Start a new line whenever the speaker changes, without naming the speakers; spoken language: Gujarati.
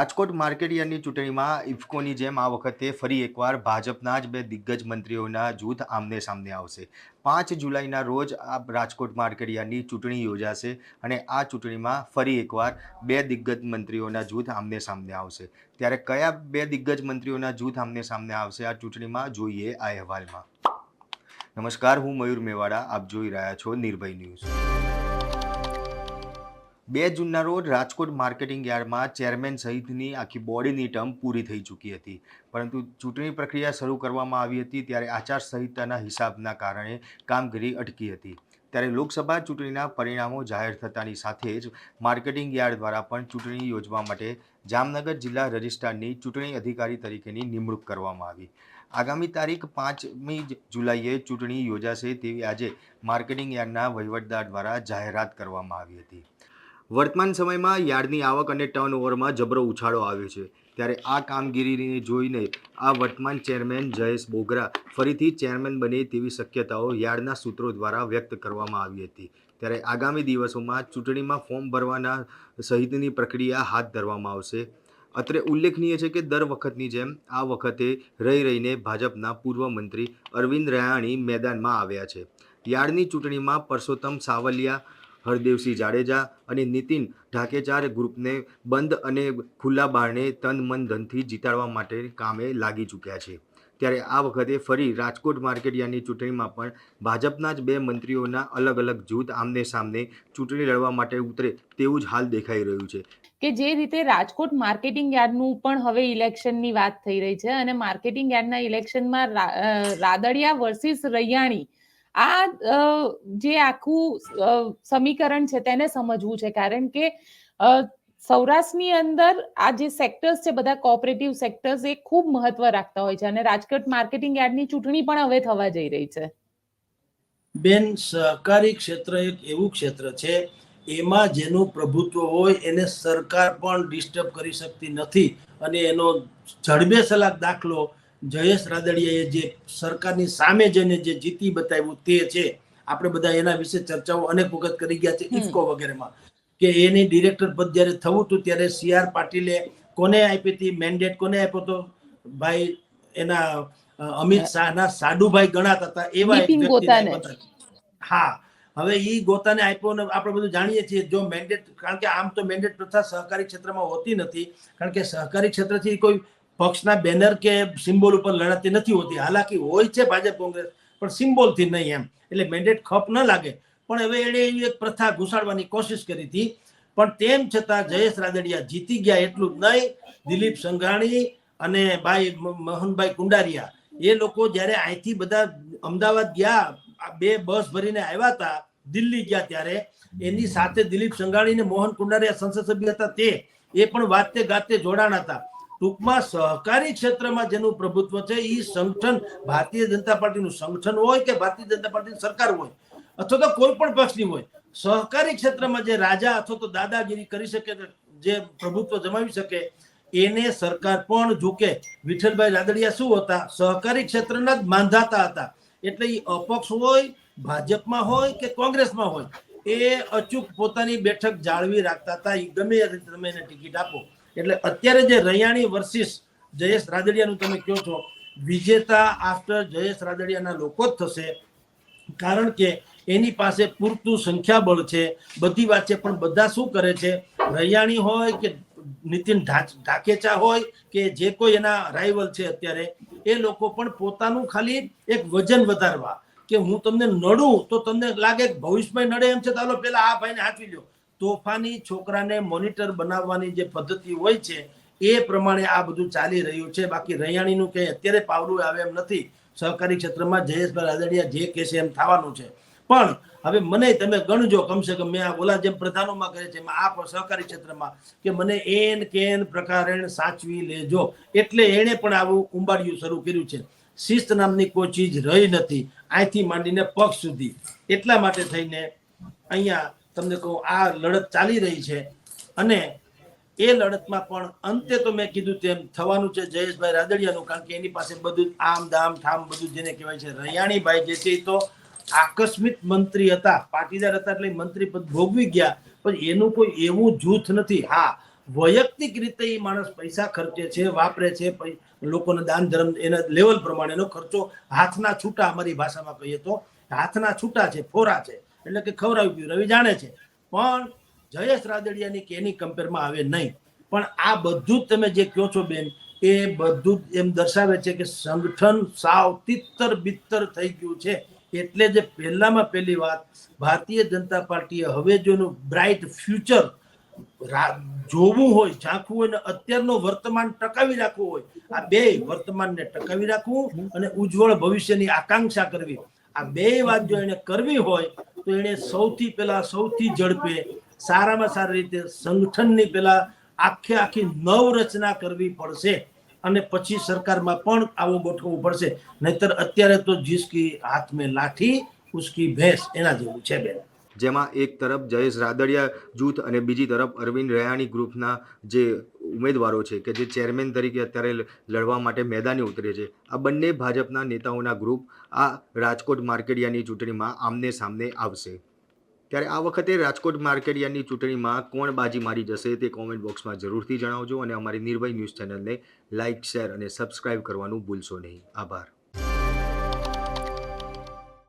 રાજકોટ માર્કેટયાર્ડની ચૂંટણીમાં ઇફકોની જેમ આ વખતે ફરી એકવાર ભાજપના જ બે દિગ્ગજ મંત્રીઓના જૂથ આમને સામને આવશે. 5 જુલાઈના રોજ આ રાજકોટ માર્કેટયાર્ડની ચૂંટણી યોજાશે અને આ ચૂંટણીમાં ફરી એકવાર બે દિગ્ગજ મંત્રીઓના જૂથ આમને સામને આવશે. ત્યારે કયા બે દિગ્ગજ મંત્રીઓના જૂથ આમને સામને આવશે આ ચૂંટણીમાં, જોઈએ આ અહેવાલમાં. નમસ્કાર, હું મયુર મેવાડા, આપ જોઈ રહ્યા છો નિર્ભય ન્યૂઝ. 2 જૂનના રોજ રાજકોટ માર્કેટિંગ યાર્ડમાં ચેરમેન સહિતની આખી બોડીની ટર્મ પૂરી થઈ ચૂકી હતી, પરંતુ ચૂંટણી પ્રક્રિયા શરૂ કરવામાં આવી હતી ત્યારે આચારસંહિતાના હિસાબના કારણે કામગીરી અટકી હતી. ત્યારે લોકસભા ચૂંટણીના પરિણામો જાહેર થતાની સાથે જ માર્કેટિંગ યાર્ડ દ્વારા પણ ચૂંટણી યોજવા માટે જામનગર જિલ્લા રજિસ્ટ્રારની ચૂંટણી અધિકારી તરીકેની નિમણૂક કરવામાં આવી. આગામી તારીખ 5મી જુલાઈએ ચૂંટણી યોજાશે તેવી આજે માર્કેટિંગ યાર્ડના વહીવટદાર દ્વારા જાહેરાત કરવામાં આવી હતી. વર્તમાન સમયમાં યાર્ડની આવક અને ટર્નઓવરમાં જબરો ઉછાળો આવ્યો છે. ત્યારે આ કામગીરીને જોઈને આ વર્તમાન ચેરમેન જયેશ બોગરા ફરીથી ચેરમેન બને તેવી શક્યતાઓ યાર્ડના સૂત્રો દ્વારા વ્યક્ત કરવામાં આવી હતી. ત્યારે આગામી દિવસોમાં ચૂંટણીમાં ફોર્મ ભરવાના સહિતની પ્રક્રિયા હાથ ધરવામાં આવશે. અત્રે ઉલ્લેખનીય છે કે દર વખતની જેમ આ વખતે રહીને ભાજપના પૂર્વ મંત્રી અરવિંદ રૈયાણી મેદાનમાં આવ્યા છે. યાર્ડની ચૂંટણીમાં પરસોત્તમ સાવલિયા, હરદેવસિંહ જાડેજા અને નીતિન ઢાકેચાર ગ્રુપને બંધ અને ખુલ્લા બારણે તન મન ધનથી જીતાડવા માટે કામે લાગી ચૂક્યા છે. ત્યારે આ વખતે ફરી રાજકોટ માર્કેટયાર્ડની ચૂંટણીમાં પણ ભાજપના જ બે મંત્રીઓના અલગ અલગ જૂથ આમને સામને ચૂંટણી લડવા માટે ઉતરે તેવું જ હાલ દેખાઈ રહ્યું છે.
કે જે રીતે રાજકોટ માર્કેટિંગ યાર્ડનું પણ હવે ઇલેક્શનની વાત થઈ રહી છે અને માર્કેટિંગ યાર્ડના ઇલેક્શનમાં રાદડિયા વર્સિસ રૈયાણી આ જે આખું સમીકરણ છે તેને સમજવું છે, કારણ કે સૌરાષ્ટ્રની અંદર આ જે સેક્ટર્સ છે બધા કોઓપરેટિવ સેક્ટર્સ એ ખૂબ મહત્વ રાખતા હોય છે અને રાજકોટ માર્કેટિંગ યાર્ડની ચૂંટણી પણ હવે થવા જઈ રહી છે.
બેન, સહકારી ક્ષેત્ર એક એવું ક્ષેત્ર છે એમાં જેનું પ્રભુત્વ હોય એને સરકાર પણ ડિસ્ટર્બ કરી શકતી નથી અને એનો જડબે સલાક દાખલો જયેશ રાદડિયાએ જે સરકારની સામે જઈને જે જીતી બતાવ્યું તે છે. આપણે બધા એના વિશે ચર્ચાઓ અનેક વખત કરી ગયા છે ઇફકો વગેરેમાં, કે એની ડિરેક્ટર પદ જ્યારે થવું હતું ત્યારે CR પાટીલે કોને આપી હતી મેન્ડેટ, કોને આપ્યો હતો? ભાઈ એના અમિત શાહના સાડુભાઈ ગણાતા હતા એવા એક વ્યક્તિને. હા, હવે ઈ ગોતાને આપ્યો ને આપણે બધું જાણીએ છીએ. જો મેન્ડેટ, કારણ કે આમ તો મેન્ડેટ પ્રથા સહકારી ક્ષેત્રમાં હોતી નથી, કારણ કે સહકારી ક્ષેત્રથી કોઈ પક્ષના બેનર કે સિમ્બોલ ઉપર લડાતી નથી હોતી. હાલાકી હોય છે ભાજપ કોંગ્રેસ, પણ સિમ્બોલથી નહીં એમ, એટલે મેન્ડેટ ખપ ન લાગે. પણ હવે એણે એવી એક પ્રથા ઘુસાડવાની કોશિશ કરી હતી, પણ તેમ છતાં જયેશ રાદડિયા જીતી ગયા. એટલું જ નહીં, દિલીપ સંઘાણી અને ભાઈ મોહનભાઈ કુંડારિયા એ લોકો જ્યારે અહીંથી બધા અમદાવાદ ગયા, 2 બસ ભરીને આવ્યા હતા, દિલ્હી ગયા, ત્યારે એની સાથે દિલીપ સંઘાણી અને મોહન કુંડારિયા સંસદ સભ્ય હતા, એ પણ વાતે ગાતે જોડાણ હતા. ટૂંકમાં સહકારી ક્ષેત્રમાં જેનું પ્રભુત્વ છે એ સંગઠન, ભારતીય જનતા પાર્ટીનું સંગઠન હોય કે ભારતીય જનતા પાર્ટીની સરકાર હોય અથવા તો કોઈ પણ પક્ષની હોય, સહકારી ક્ષેત્રમાં જે રાજા અથવા તો દાદાગીરી કરી શકે, જે પ્રભુત્વ જમાવી શકે, એને સરકાર પણ ઝૂકે. વિઠ્ઠલભાઈ રાદડિયા શું હતા? સહકારી ક્ષેત્રના જ માંધાતા હતા. એટલે એ અપક્ષ હોય, ભાજપમાં હોય કે કોંગ્રેસમાં હોય, એ અચૂક પોતાની બેઠક જાળવી રાખતા હતા. એ ગમે રીતે તમે એને ટિકિટ આપો. એટલે અત્યારે જે રૈયાણી વર્સિસ જયેશ રાદડિયાનું તમે કહો છો, વિજેતા આફ્ટર જયેશ રાદડિયાના લોકો જ થશે, કારણ કે એની પાસે પૂરતું સંખ્યાબળ છે, બધી વાત છે. પણ બધા શું કરે છે, રૈયાણી હોય કે નીતિન ઢાકેચા હોય કે જે કોઈ એના રાઇવલ છે અત્યારે, એ લોકો પણ પોતાનું ખાલી એક વજન વધારવા, કે હું તમને નડું તો તમને લાગે ભવિષ્યમાં નડે એમ છે, ચાલો પેલા આ ભાઈને હાંચવી લો. તોફાની છોકરાને મોનિટર બનાવવાની જે પદ્ધતિ હોય છે એ પ્રમાણે આ બધું ચાલી રહ્યું છે. બાકી રૈયાણીનું કંઈ અત્યારે પાવલું આવે એમ નથી. સહકારી ક્ષેત્રમાં જયેશભાઈ રાદડિયા જે કહેશે એમ થવાનું છે. પણ હવે મને તમે ગણજો, કમસે કમ મેં આ ઓલા જેમ પ્રધાનોમાં કહે છે આ સહકારી ક્ષેત્રમાં, કે મને એન કેન પ્રકારે સાચવી લેજો. એટલે એણે પણ આવું ઉંબાડિયું શરૂ કર્યું છે. શિસ્ત નામની કોઈ ચીજ રહી નથી અહીંથી માંડીને પક્ષ સુધી. એટલા માટે થઈને અહીંયા તમને કહું, આ લડત ચાલી રહી છે અને એ લડતમાં પણ અંતે તો મેં કીધું તેમ થવાનું છે જયેશભાઈ રાદડિયાનું, કારણ કે એની પાસે બધું આમ દામ ઠામ બધું જેને કહેવાય છે. રૈયાણીભાઈ જે છે તો આકસ્મિક મંત્રી હતા, પાટીદાર હતા, એટલે મંત્રી પદ ભોગવી ગયા, પણ એનું કોઈ એવું જૂથ નથી. હા, વૈયક્તિક રીતે એ માણસ પૈસા ખર્ચે છે, વાપરે છે, લોકોને દાન ધર્મ એના લેવલ પ્રમાણેનો ખર્ચો હાથના છૂટા, અમારી ભાષામાં કહીએ તો હાથના છૂટા છે, ફોરા છે, એટલે કે ખવડાવી પીવડાવી રવિ જાણે છે. પણ જયેશ રાદડિયાની કે એની કમ્પેરમાં આવે નહીં. પણ આ બધું જ તમે જે કહો છો બેન, એ બધું જ એમ દર્શાવે છે કે સંગઠન સાવ તિત્તર બિત્તર થઈ ગયું છે. એટલે જે પહેલામાં પહેલી વાત, ભારતીય જનતા પાર્ટીએ હવે જો એનું બ્રાઇટ ફ્યુચર જોવું હોય, ઝાંખવું હોય ને અત્યારનો વર્તમાન ટકાવી રાખવું હોય, આ બે વર્તમાનને ટકાવી રાખવું અને ઉજ્જવળ ભવિષ્યની આકાંક્ષા કરવી, આ બે વાત જો એને કરવી હોય તો એને સૌથી પહેલા સૌથી ઝડપે સારામાં સારી રીતે સંગઠનની પહેલા આખી નવરચના કરવી પડશે અને પછી સરકારમાં પણ આવું ગોઠવવું પડશે. નહીતર અત્યારે તો જિસકી હાથ મેં લાઠી ઉસકી ભેંસ એના જેવું છે બેન.
જેમાં એક તરફ જયેશ રાદડિયા જૂથ અને બીજી તરફ અરવિંદ રૈયાણી ગ્રુપના જે ઉમેદવારો છે કે જે ચેરમેન તરીકે અત્યારે લડવા માટે મેદાને ઉતરે છે, આ બંને ભાજપના નેતાઓના ગ્રુપ આ રાજકોટ માર્કેટયાર્ડની ચૂંટણીમાં આમને સામને આવશે. ત્યારે આ વખતે રાજકોટ માર્કેટયાર્ડની ચૂંટણીમાં કોણ બાજી મારી જશે તે કોમેન્ટ બોક્સમાં જરૂરથી જણાવજો અને અમારી નિર્ભય ન્યૂઝ ચેનલને લાઇક, શેર અને સબસ્ક્રાઇબ કરવાનું ભૂલશો નહીં. આભાર.